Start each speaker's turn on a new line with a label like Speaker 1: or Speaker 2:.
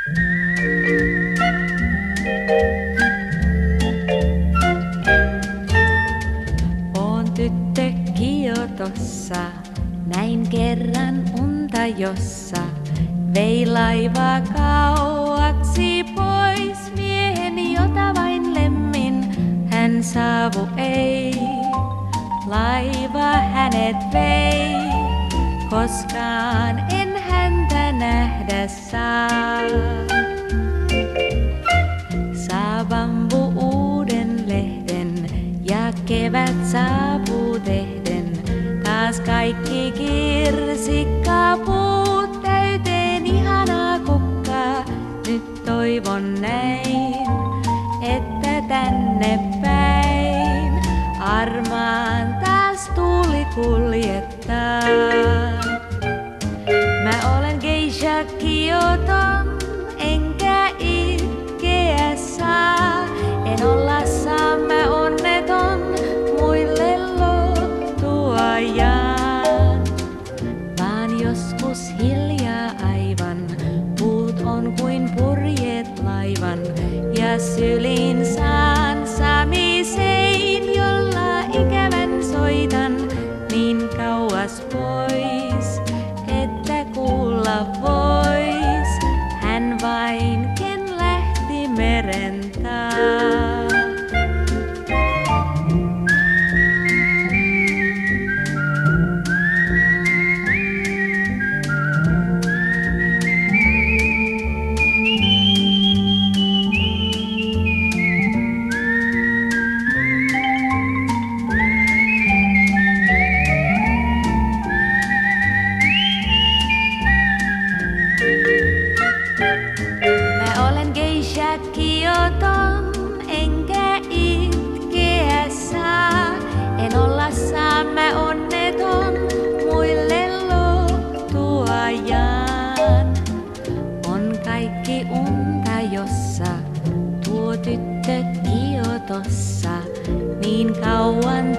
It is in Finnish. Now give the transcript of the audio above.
Speaker 1: Oon tyttö Kiotossa, näin kerran unta jossa. Vei laiva kauaksi pois miehen, jota vain lemmin hän saavu ei. Laiva hänet vei, koskaan en häntä nähdä saa. Saa bambu uuden lehden ja kevät saapuu tehden. Taas kaikki kirsikkapuut täyteen ihanaa kukkaa. Nyt toivon näin, että tänne päin armaan taas tuuli kuljettaa. Mä olen geisha Kioton, enkä itkeä saa. En olla saa, mä onneton muille lohtuajan. Vaan joskus hiljaa aivan, puut on kuin purjeet laivan. Ja syliin saan samisein, jolla ikävän soitan niin kauas pois, että kuulla vois hän vain, ken lähti meren taa. Kioton, enkä itkeä saa. En olla saa, mä onneton muille lohtuajan. On kaikki unta jossa, tuo tyttö Kiotossa. Niin kauan